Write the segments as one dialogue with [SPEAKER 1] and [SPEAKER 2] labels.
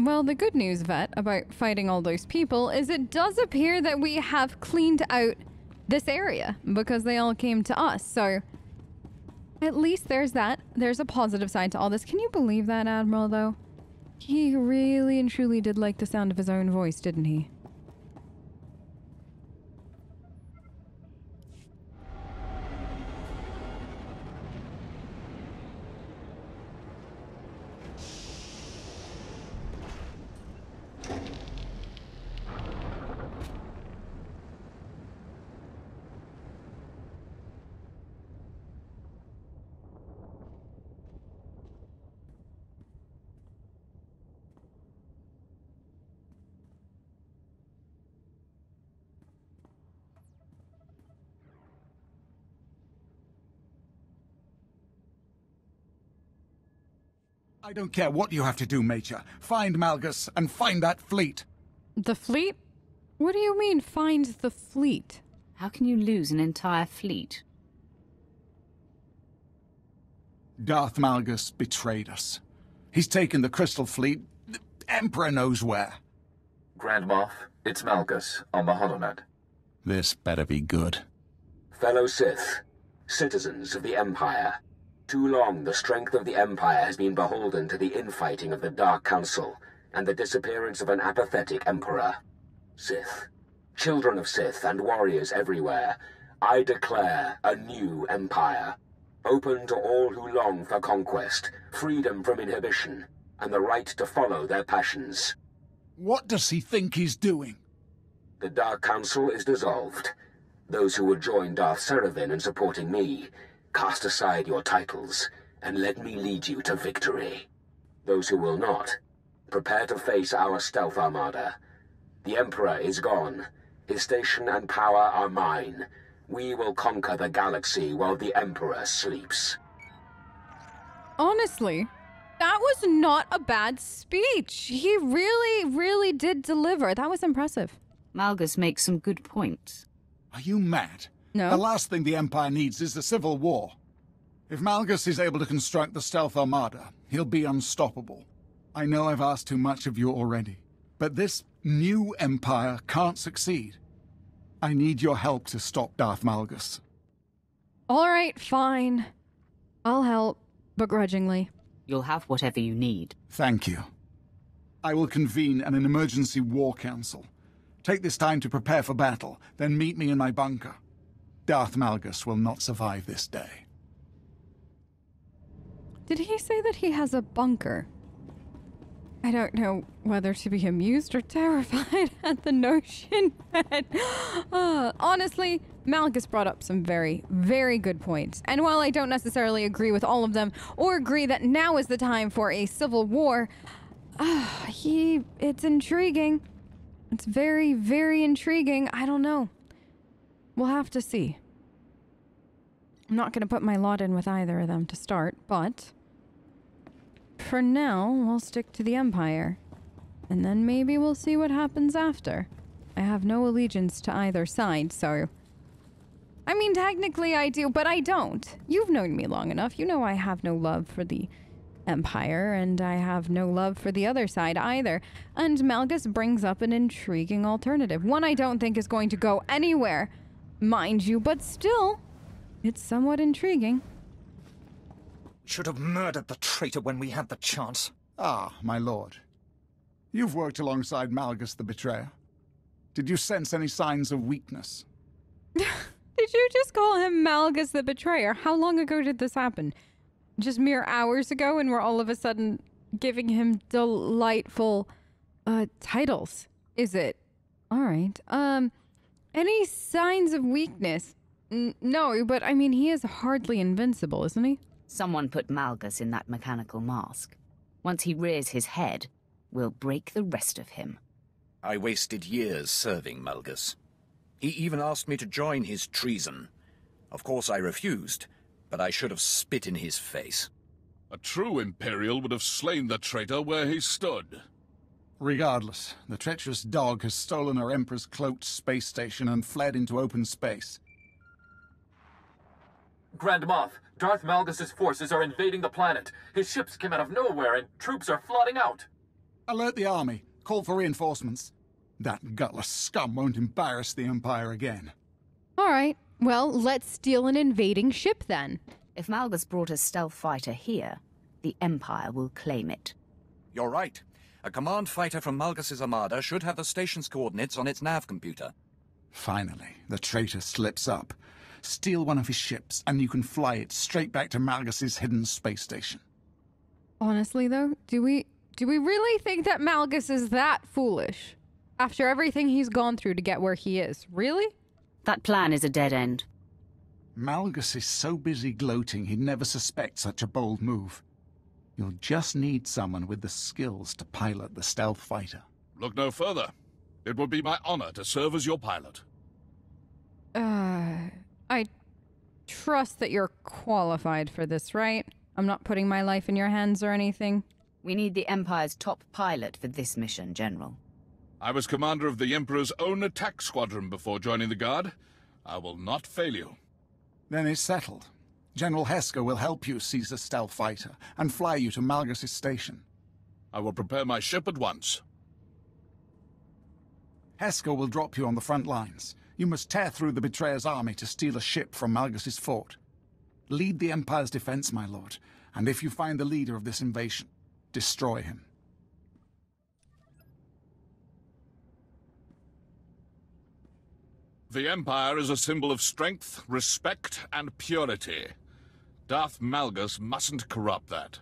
[SPEAKER 1] Well, the good news, Vet, about fighting all those people is it does appear that we have cleaned out this area because they all came to us. So at least there's that. There's a positive side to all this. Can you believe that, Admiral, though? He really and truly did like the sound of his own voice, didn't he?
[SPEAKER 2] I don't care what you have to do, Major. Find Malgus and find that fleet.
[SPEAKER 1] The fleet? What do you mean, find the fleet?
[SPEAKER 3] How can you lose an entire fleet?
[SPEAKER 2] Darth Malgus betrayed us. He's taken the Crystal Fleet, the Emperor knows where.
[SPEAKER 4] Grand Moff, it's Malgus on the Holonet.
[SPEAKER 2] This better be good.
[SPEAKER 4] Fellow Sith, citizens of the Empire. Too long the strength of the Empire has been beholden to the infighting of the Dark Council and the disappearance of an apathetic Emperor. Sith, children of Sith and warriors everywhere, I declare a new Empire. Open to all who long for conquest, freedom from inhibition, and the right to follow their passions.
[SPEAKER 2] What does he think he's doing?
[SPEAKER 4] The Dark Council is dissolved. Those who would join Darth Seraphon in supporting me, cast aside your titles, and let me lead you to victory. Those who will not, prepare to face our stealth armada. The Emperor is gone. His station and power are mine. We will conquer the galaxy while the Emperor sleeps.
[SPEAKER 1] Honestly, that was not a bad speech. He really did deliver. That was impressive.
[SPEAKER 3] Malgus makes some good points.
[SPEAKER 2] Are you mad?
[SPEAKER 1] No.
[SPEAKER 2] The last thing the Empire needs is a civil war. If Malgus is able to construct the stealth armada, he'll be unstoppable. I know I've asked too much of you already, but this new Empire can't succeed. I need your help to stop Darth Malgus.
[SPEAKER 1] All right, fine. I'll help, begrudgingly.
[SPEAKER 3] You'll have whatever you need.
[SPEAKER 2] Thank you. I will convene an emergency war council. Take this time to prepare for battle, then meet me in my bunker. Darth Malgus will not survive this day.
[SPEAKER 1] Did he say that he has a bunker? I don't know whether to be amused or terrified at the notion that... honestly, Malgus brought up some very good points. And while I don't necessarily agree with all of them, or agree that now is the time for a civil war, it's intriguing. It's very intriguing. I don't know. We'll have to see. I'm not going to put my lot in with either of them to start, but for now, we'll stick to the Empire. And then maybe we'll see what happens after. I have no allegiance to either side, so... I mean, technically I do, but I don't. You've known me long enough. You know I have no love for the Empire, and I have no love for the other side either. And Malgus brings up an intriguing alternative. One I don't think is going to go anywhere, mind you, but still, it's somewhat intriguing.
[SPEAKER 5] Should have murdered the traitor when we had the chance.
[SPEAKER 2] Ah, my lord. You've worked alongside Malgus the Betrayer. Did you sense any signs of weakness?
[SPEAKER 1] Did you just call him Malgus the Betrayer? How long ago did this happen? Just mere hours ago, and we're all of a sudden giving him delightful titles. Is it? All right. Any signs of weakness? No, but I mean, he is hardly invincible, isn't he?
[SPEAKER 3] Someone put Malgus in that mechanical mask. Once he rears his head, we'll break the rest of him.
[SPEAKER 6] I wasted years serving Malgus. He even asked me to join his treason. Of course I refused, but I should have spit in his face.
[SPEAKER 7] A true Imperial would have slain the traitor where he stood.
[SPEAKER 2] Regardless, the treacherous dog has stolen our Emperor's cloaked space station and fled into open space.
[SPEAKER 4] Grand Moff, Darth Malgus' forces are invading the planet. His ships came out of nowhere and troops are flooding out.
[SPEAKER 2] Alert the army. Call for reinforcements. That gutless scum won't embarrass the Empire again.
[SPEAKER 1] All right. Well, let's steal an invading ship then.
[SPEAKER 3] If Malgus brought a stealth fighter here, the Empire will claim it.
[SPEAKER 6] You're right. A command fighter from Malgus's armada should have the station's coordinates on its nav computer.
[SPEAKER 2] Finally, the traitor slips up. Steal one of his ships, and you can fly it straight back to Malgus's hidden space station.
[SPEAKER 1] Honestly, though, do we really think that Malgus is that foolish? After everything he's gone through to get where he is. Really?
[SPEAKER 3] That plan is a dead end.
[SPEAKER 2] Malgus is so busy gloating he'd never suspect such a bold move. You'll just need someone with the skills to pilot the stealth fighter.
[SPEAKER 7] Look no further. It would be my honor to serve as your pilot.
[SPEAKER 1] I trust that you're qualified for this, right? I'm not putting my life in your hands or anything.
[SPEAKER 3] We need the Empire's top pilot for this mission, General.
[SPEAKER 7] I was commander of the Emperor's own attack squadron before joining the Guard. I will not fail you.
[SPEAKER 2] Then it's settled. General Hesker will help you seize the stealth fighter and fly you to Malgus's station.
[SPEAKER 7] I will prepare my ship at once.
[SPEAKER 2] Hesker will drop you on the front lines. You must tear through the Betrayer's army to steal a ship from Malgus's fort. Lead the Empire's defense, my lord, and if you find the leader of this invasion, destroy him.
[SPEAKER 7] The Empire is a symbol of strength, respect, and purity. Darth Malgus mustn't corrupt that.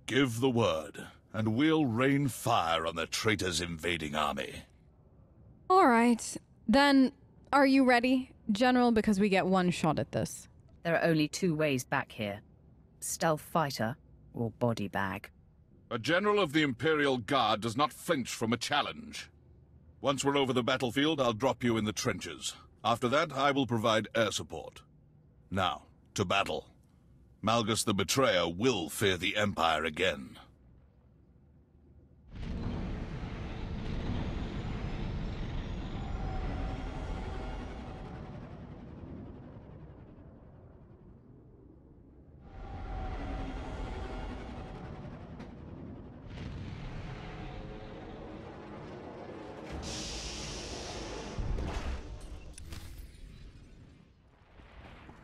[SPEAKER 7] Give the word, and we'll rain fire on the traitor's invading army.
[SPEAKER 1] All right. Then, are you ready, General? Because we get one shot at this.
[SPEAKER 3] There are only two ways back here. Stealth fighter or body bag.
[SPEAKER 7] A general of the Imperial Guard does not flinch from a challenge. Once we're over the battlefield, I'll drop you in the trenches. After that, I will provide air support. Now, to battle. Malgus the Betrayer will fear the Empire again.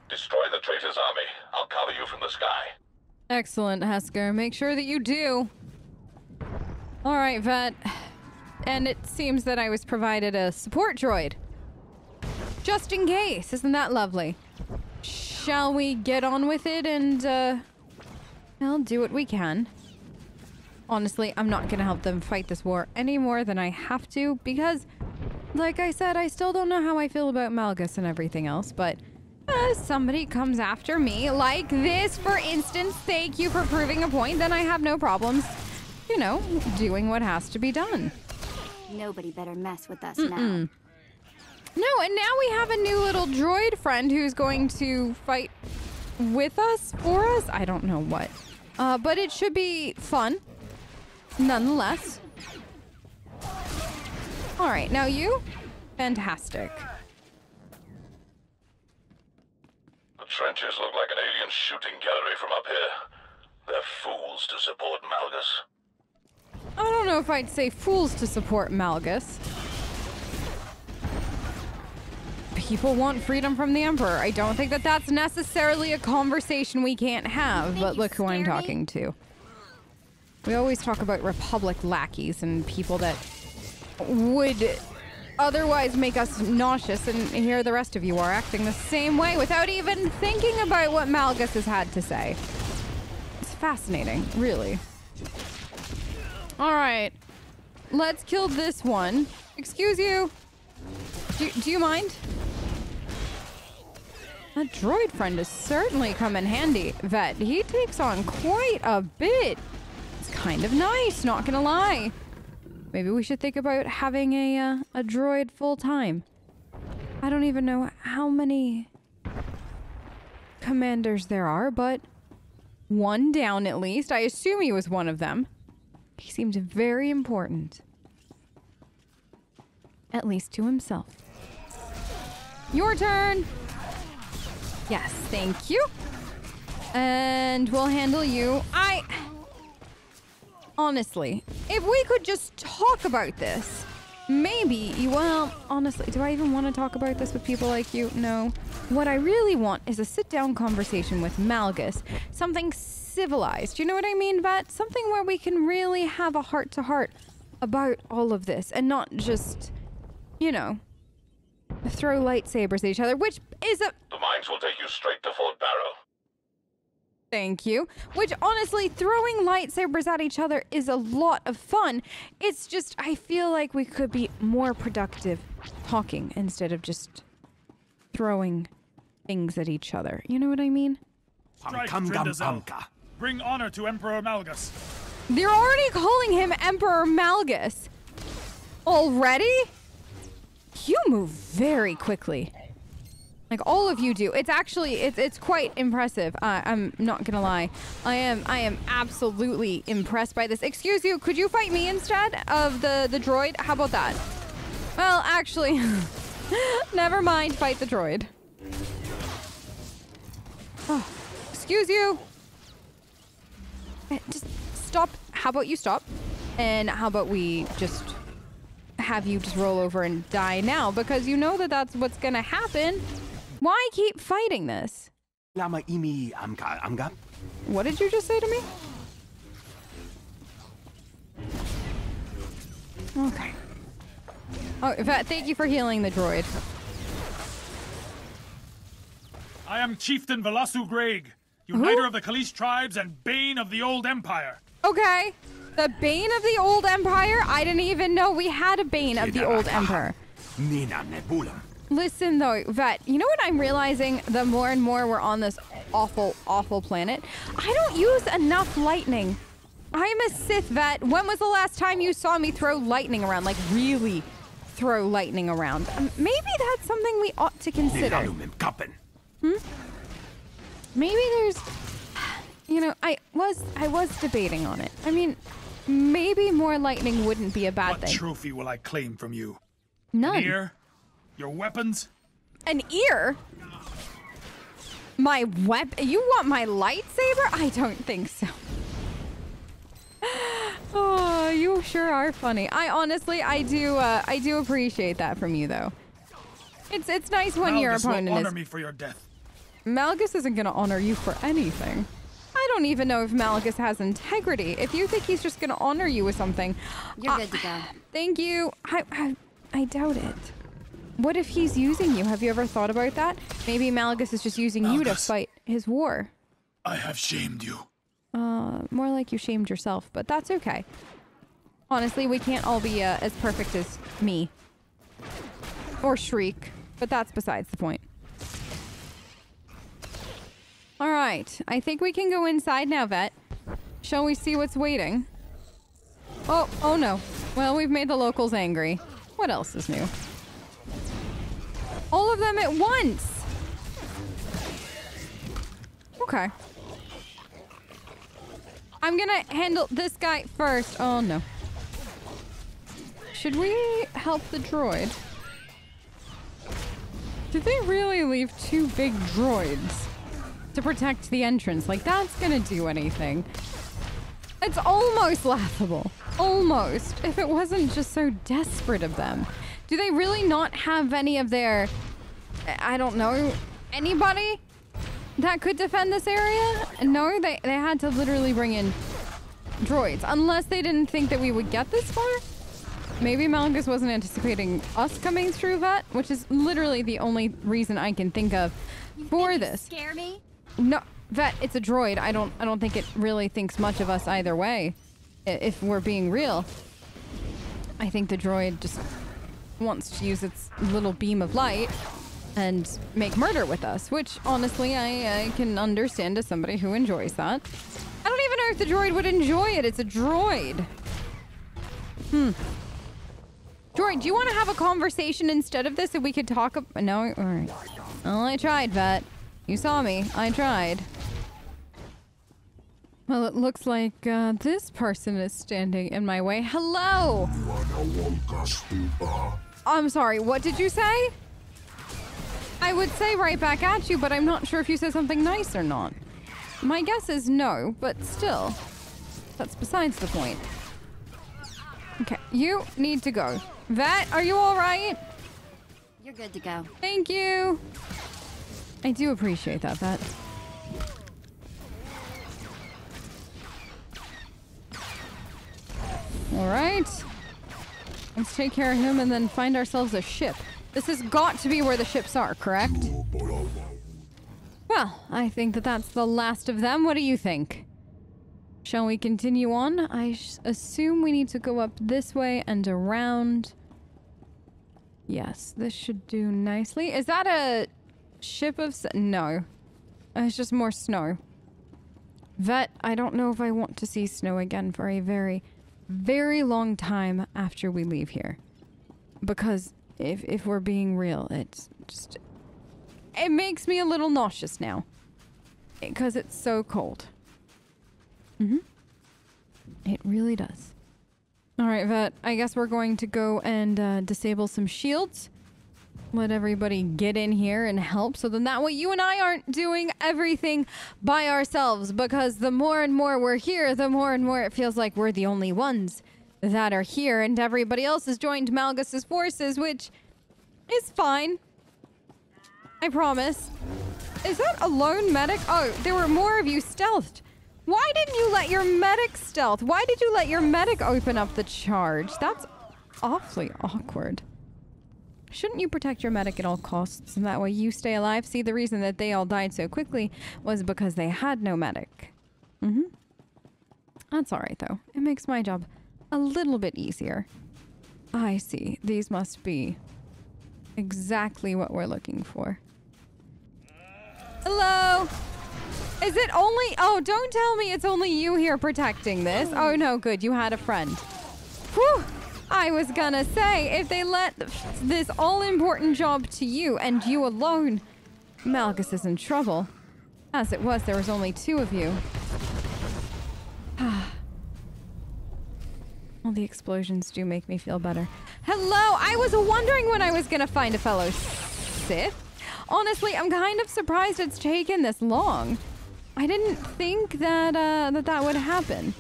[SPEAKER 7] Destroy the traitor's army. I'll cover you from the sky.
[SPEAKER 1] Excellent, Hesker. Make sure that you do. All right, Vet. And it seems that I was provided a support droid. Just in case. Isn't that lovely? Shall we get on with it and, well, do what we can. Honestly, I'm not gonna help them fight this war any more than I have to, because, like I said, I still don't know how I feel about Malgus and everything else, but somebody comes after me, like this, for instance, thank you for proving a point, then I have no problems, you know, doing what has to be done.
[SPEAKER 8] Nobody better mess with us now.
[SPEAKER 1] No, and now we have a new little droid friend who's going to fight with us, for us? I don't know what. But it should be fun, nonetheless. All right, now you? Fantastic.
[SPEAKER 7] The trenches look like an alien shooting gallery from up here. They're fools to support Malgus.
[SPEAKER 1] I don't know if I'd say fools to support Malgus. People want freedom from the Emperor. I don't think that that's necessarily a conversation we can't have, but look who I'm talking to. We always talk about Republic lackeys and people that would otherwise make us nauseous, and here the rest of you are acting the same way without even thinking about what Malgus has had to say. It's fascinating, really. All right, let's kill this one. Excuse you. Do you mind? That droid friend has certainly come in handy, Vet. He takes on quite a bit. It's kind of nice, not gonna lie. Maybe we should think about having a droid full time. I don't even know how many commanders there are, but one down at least. I assume he was one of them. He seemed very important. At least to himself. Your turn! Yes, thank you. And we'll handle you. honestly, if we could just talk about this, maybe, well, honestly, do I even want to talk about this with people like you? No. What I really want is a sit-down conversation with Malgus. Something civilized. You know what I mean, Vet? Something where we can really have a heart-to-heart about all of this and not just, you know, throw lightsabers at each other, which is a...
[SPEAKER 7] The mines will take you straight to Fort Barrow.
[SPEAKER 1] Thank you. Which, honestly, throwing lightsabers at each other is a lot of fun. It's just, I feel like we could be more productive talking instead of just throwing things at each other. You know what I mean?
[SPEAKER 9] Strike, Trindazel. Bring honor to Emperor Malgus.
[SPEAKER 1] They're already calling him Emperor Malgus. Already? You move very quickly. Like, all of you do. It's actually, it's quite impressive. I'm not gonna lie. I am absolutely impressed by this. Excuse you, could you fight me instead of the droid? How about that? Well, actually, never mind, fight the droid. Oh, excuse you. Just stop. How about you stop? And how about we just have you just roll over and die now? Because you know that that's what's gonna happen. Why keep fighting this? What did you just say to me? Okay. Oh, in fact, thank you for healing the droid.
[SPEAKER 9] I am Chieftain Velasu Greg, uniter of the Kalish tribes and bane of the old empire.
[SPEAKER 1] Okay. The bane of the old empire? I didn't even know we had a bane of the old emperor. Listen though, Vet, you know what I'm realizing the more and more we're on this awful, awful planet? I don't use enough lightning. I'm a Sith, Vet. When was the last time you saw me throw lightning around? Like, really throw lightning around? Maybe that's something we ought to consider. Maybe there's... You know, I was debating on it. I mean, maybe more lightning wouldn't be a bad thing.
[SPEAKER 9] What trophy will I claim from you?
[SPEAKER 1] None.
[SPEAKER 9] An ear? Your weapons?
[SPEAKER 1] An ear? My weapon? You want my lightsaber? I don't think so. Oh, you sure are funny. I do appreciate that from you, though. It's nice when your opponent
[SPEAKER 9] will honor me for your death.
[SPEAKER 1] Malgus isn't gonna honor you for anything. I don't even know if Malgus has integrity. If you think he's just gonna honor you with something,
[SPEAKER 8] you're good to go.
[SPEAKER 1] Thank you. I doubt it. What if he's using you? Have you ever thought about that? Maybe Malgus is just using you to fight his war.
[SPEAKER 9] I have shamed you.
[SPEAKER 1] More like you shamed yourself, but that's okay. Honestly, we can't all be as perfect as me. Or Shriek, but that's besides the point. Alright, I think we can go inside now, Vet. Shall we see what's waiting? Oh no. Well, we've made the locals angry. What else is new? All of them at once! Okay. I'm gonna handle this guy first. Oh no. Should we help the droid? Did they really leave two big droids to protect the entrance? Like, that's gonna do anything. It's almost laughable. Almost. If it wasn't just so desperate of them. Do they really not have any of their... I don't know. Anybody that could defend this area? No, they had to literally bring in droids. Unless they didn't think that we would get this far? Maybe Malgus wasn't anticipating us coming through that, which is literally the only reason I can think of for this.
[SPEAKER 8] Scare me?
[SPEAKER 1] No, Vet, it's a droid. I don't think it really thinks much of us either way. If we're being real. I think the droid just wants to use its little beam of light and make murder with us, which honestly I can understand as somebody who enjoys that. I don't even know if the droid would enjoy it. It's a droid. Droid, do you want to have a conversation instead of this? If we could talk no? Alright. Well, I tried, Vet. You saw me. I tried. Well, it looks like this person is standing in my way. Hello! I'm sorry, what did you say? I would say right back at you, but I'm not sure if you said something nice or not. My guess is no, but still. That's besides the point. Okay, you need to go. Vet, are you alright?
[SPEAKER 8] You're good to go.
[SPEAKER 1] Thank you. I do appreciate that, Vet. Alright. Let's take care of him and then find ourselves a ship. This has got to be where the ships are, correct? Well, I think that that's the last of them. What do you think? Shall we continue on? I assume we need to go up this way and around. Yes, this should do nicely. Is that a ship of... No. It's just more snow. Vet, I don't know if I want to see snow again for a very, very long time after we leave here. Because if we're being real, it's just... It makes me a little nauseous now. Because it's so cold. It really does. Alright, Vet. I guess we're going to go and disable some shields. Let everybody get in here and help. So then that way you and I aren't doing everything by ourselves. Because the more and more we're here, the more and more it feels like we're the only ones that are here. And everybody else has joined Malgus's forces, which is fine. I promise. Is that a lone medic? Oh, there were more of you stealthed. Why didn't you let your medic stealth? Why did you let your medic open up the charge? That's awfully awkward. Shouldn't you protect your medic at all costs, and that way you stay alive? See, the reason that they all died so quickly was because they had no medic. That's alright, though. It makes my job a little bit easier. I see. These must be exactly what we're looking for. Hello? Is it only... Oh, don't tell me it's only you here protecting this. Oh, no, good. You had a friend. Whew! I was gonna say, if they let this all-important job to you, and you alone, Malgus is in trouble. As it was, there was only 2 of you. Well, the explosions do make me feel better. Hello! I was wondering when I was gonna find a fellow Sith. Honestly, I'm kind of surprised it's taken this long. I didn't think that that would happen.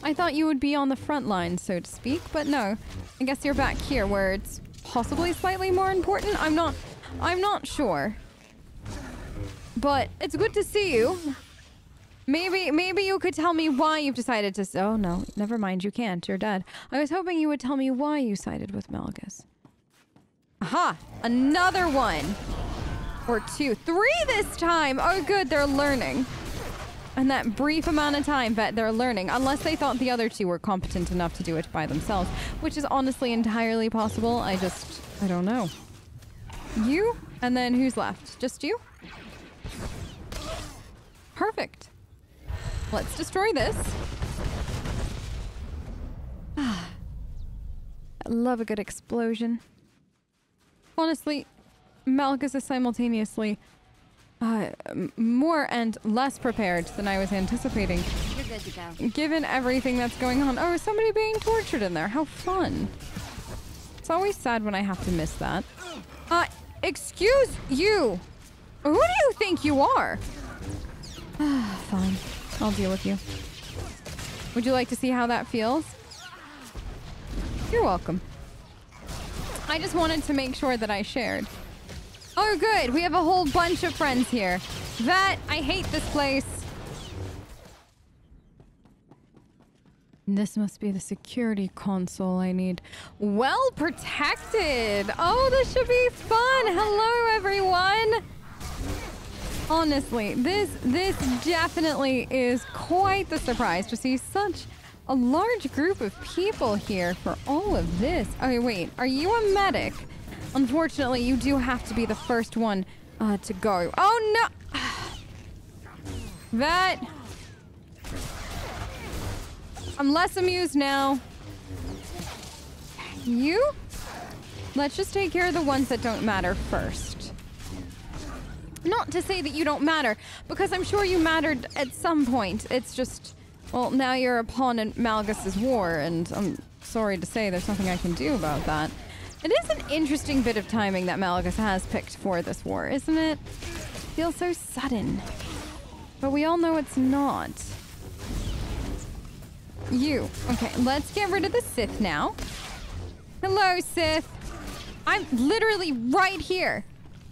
[SPEAKER 1] I thought you would be on the front line, so to speak, but no. I guess you're back here where it's possibly slightly more important. I'm not sure. But it's good to see you. Maybe you could tell me why you've decided to... Oh, no. Never mind. You can't. You're dead. I was hoping you would tell me why you sided with Malgus. Aha! Another one! Or 2. 3 this time! Oh, good. They're learning. And that brief amount of time that they're learning. Unless they thought the other 2 were competent enough to do it by themselves. Which is honestly entirely possible. I don't know. You? And then who's left? Just you? Perfect. Let's destroy this. I love a good explosion. Honestly, Malgus is simultaneously more and less prepared than I was anticipating.
[SPEAKER 8] You're good to go.
[SPEAKER 1] Given everything that's going on. Oh, somebody being tortured in there. How fun. It's always sad when I have to miss that. Excuse you. Who do you think you are? Fine. I'll deal with you. Would you like to see how that feels? You're welcome. I just wanted to make sure that I shared. Oh, good. We have a whole bunch of friends here. I hate this place. This must be the security console I need. Well protected. Oh, this should be fun. Hello, everyone. Honestly, this definitely is quite the surprise to see such a large group of people here for all of this. Okay, wait. Are you a medic? Unfortunately, you do have to be the first one to go. Oh, no! Vet! I'm less amused now. You? Let's just take care of the ones that don't matter first. Not to say that you don't matter, because I'm sure you mattered at some point. It's just, well, now you're a pawn in Malgus's war, and I'm sorry to say there's nothing I can do about that. It is an interesting bit of timing that Malgus has picked for this war, isn't it? Feels so sudden. But we all know it's not. You. Okay, let's get rid of the Sith now. Hello, Sith. I'm literally right here.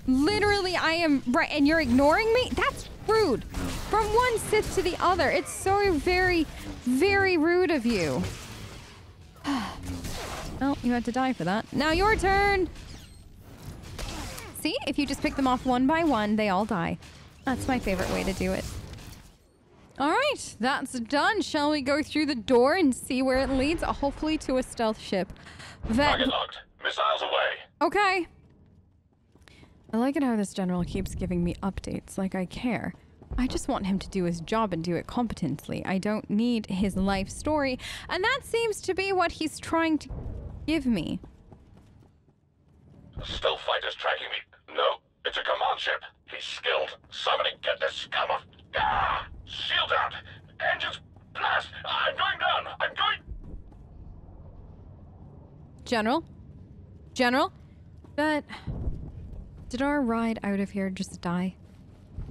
[SPEAKER 1] Literally, I am right, and you're ignoring me? That's rude. From one Sith to the other. It's so very, very rude of you. Well, you had to die for that. Now your turn. See, if you just pick them off one by one, they all die. That's my favorite way to do it. All right, that's done. Shall we go through the door and see where it leads? Hopefully to a stealth ship.
[SPEAKER 7] Target locked. Missiles away.
[SPEAKER 1] Okay. I like it how this general keeps giving me updates, like I care. I just want him to do his job and do it competently. I don't need his life story, and that seems to be what he's trying to give me.
[SPEAKER 7] Stealth fighter's tracking me. No, it's a command ship. He's skilled. Somebody get this scum off. Ah! Shield out. Engines blast. I'm going down. I'm going...
[SPEAKER 1] General? General? That... Did our ride out of here just die?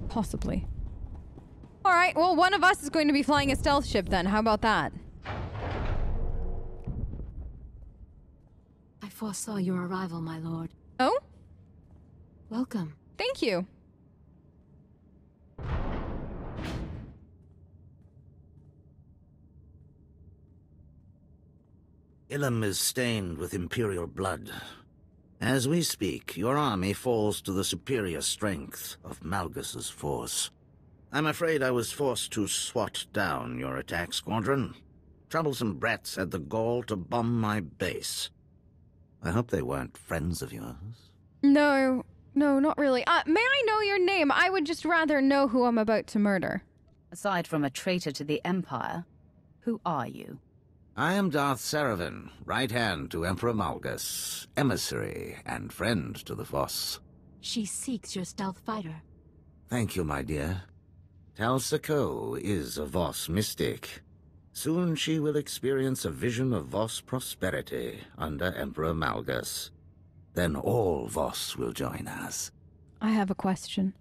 [SPEAKER 1] Possibly. Alright, well, one of us is going to be flying a stealth ship then. How about that?
[SPEAKER 10] I foresaw your arrival, my lord.
[SPEAKER 1] Oh?
[SPEAKER 10] Welcome.
[SPEAKER 1] Thank you.
[SPEAKER 11] Ilum is stained with Imperial blood. As we speak, your army falls to the superior strength of Malgus's force. I'm afraid I was forced to swat down your attack squadron. Troublesome brats had the gall to bomb my base. I hope they weren't friends of yours.
[SPEAKER 1] No, not really. May I know your name? I would just rather know who I'm about to murder.
[SPEAKER 3] Aside from a traitor to the Empire, who are you?
[SPEAKER 11] I am Darth Saravan, right hand to Emperor Malgus, emissary and friend to the Voss.
[SPEAKER 10] She seeks your stealth fighter.
[SPEAKER 11] Thank you, my dear. Tal Sako is a Voss mystic. Soon she will experience a vision of Voss prosperity under Emperor Malgus. Then all Voss will join us.
[SPEAKER 1] I have a question.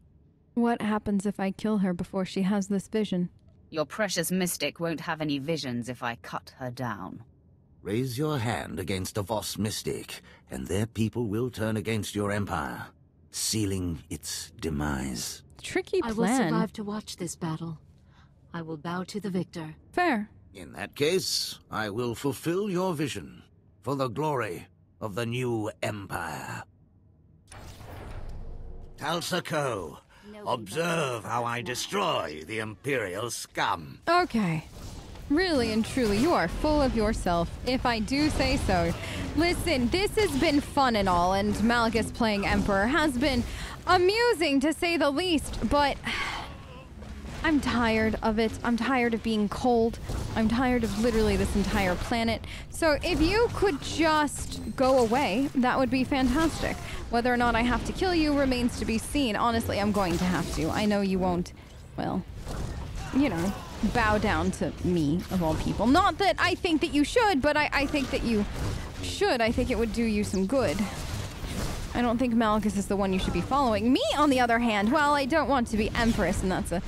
[SPEAKER 1] What happens if I kill her before she has this vision?
[SPEAKER 3] Your precious mystic won't have any visions if I cut her down.
[SPEAKER 11] Raise your hand against a Voss mystic, and their people will turn against your empire, sealing its demise.
[SPEAKER 1] Tricky plan.
[SPEAKER 10] I will survive to watch this battle. I will bow to the victor.
[SPEAKER 1] Fair.
[SPEAKER 11] In that case, I will fulfill your vision for the glory of the new empire. Tal Sako, observe how I destroy the Imperial scum.
[SPEAKER 1] Okay. Really and truly, you are full of yourself, if I do say so. Listen, this has been fun and all, and Malgus playing Emperor has been amusing to say the least, but I'm tired of it. I'm tired of being cold. I'm tired of literally this entire planet. So if you could just go away, that would be fantastic. Whether or not I have to kill you remains to be seen. Honestly, I'm going to have to. I know you won't, well, you know, bow down to me, of all people. Not that I think that you should, but I think that you should. I think it would do you some good. I don't think Malgus is the one you should be following. Me, on the other hand, well, I don't want to be Empress, and that's a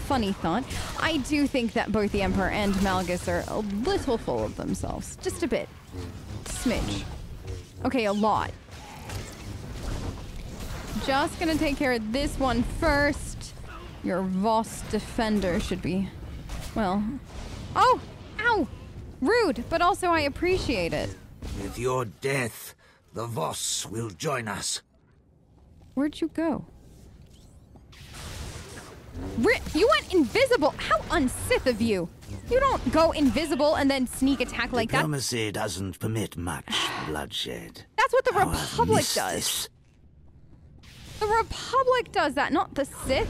[SPEAKER 1] funny thought. I do think that both the Emperor and Malgus are a little full of themselves. Just a bit. Smidge. Okay, a lot. Just gonna take care of this one first. Your Voss defender should be... well... oh! Ow! Rude, but also I appreciate it.
[SPEAKER 11] With your death, the Voss will join us.
[SPEAKER 1] Where'd you go? You went invisible! How un-Sith of you! You don't go invisible and then sneak attack like that.
[SPEAKER 11] Diplomacy doesn't permit much bloodshed.
[SPEAKER 1] That's what the Republic does. The Republic does that, not the Sith.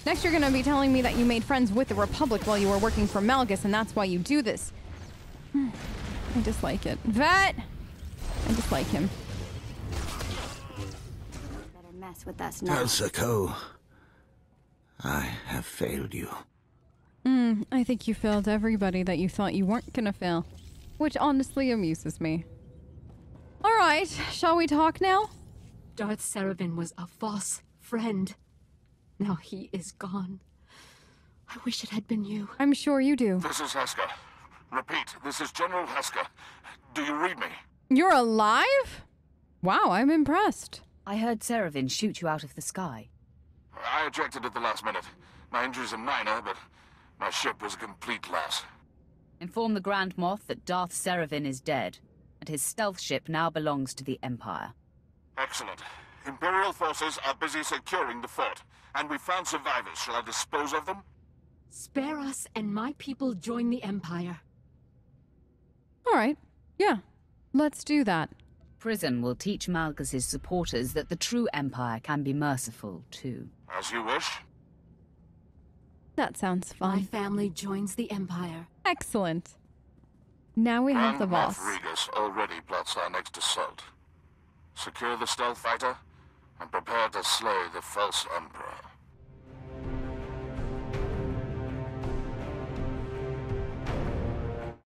[SPEAKER 1] Next you're gonna be telling me that you made friends with the Republic while you were working for Malgus, and that's why you do this. I dislike it. Vet! I dislike him.
[SPEAKER 8] Better mess with us now.
[SPEAKER 11] Tal Sako, I have failed you.
[SPEAKER 1] I think you failed everybody that you thought you weren't gonna fail. Which honestly amuses me. Alright, shall we talk now?
[SPEAKER 10] Darth Saravan was a Voss friend. Now he is gone. I wish it had been you.
[SPEAKER 1] I'm sure you do.
[SPEAKER 7] This is Heska.
[SPEAKER 12] Repeat, this is General Husker. Do you read me?
[SPEAKER 1] You're alive? Wow, I'm impressed.
[SPEAKER 3] I heard Seravin shoot you out of the sky.
[SPEAKER 12] I ejected at the last minute. My injuries are minor, but my ship was a complete loss.
[SPEAKER 3] Inform the Grand Moff that Darth Seravin is dead, and his stealth ship now belongs to the Empire.
[SPEAKER 12] Excellent. Imperial forces are busy securing the fort, and we found survivors. Shall I dispose of them?
[SPEAKER 10] Spare us, and my people join the Empire.
[SPEAKER 1] All right. Yeah. Let's do that.
[SPEAKER 3] Prison will teach Malgus' supporters that the true Empire can be merciful, too.
[SPEAKER 12] As you wish.
[SPEAKER 1] That sounds fun.
[SPEAKER 10] My family joins the Empire.
[SPEAKER 1] Excellent. Now we have the boss.
[SPEAKER 12] Grand Moff Regus already plots our next assault. Secure the stealth fighter, and prepare to slay the false Emperor.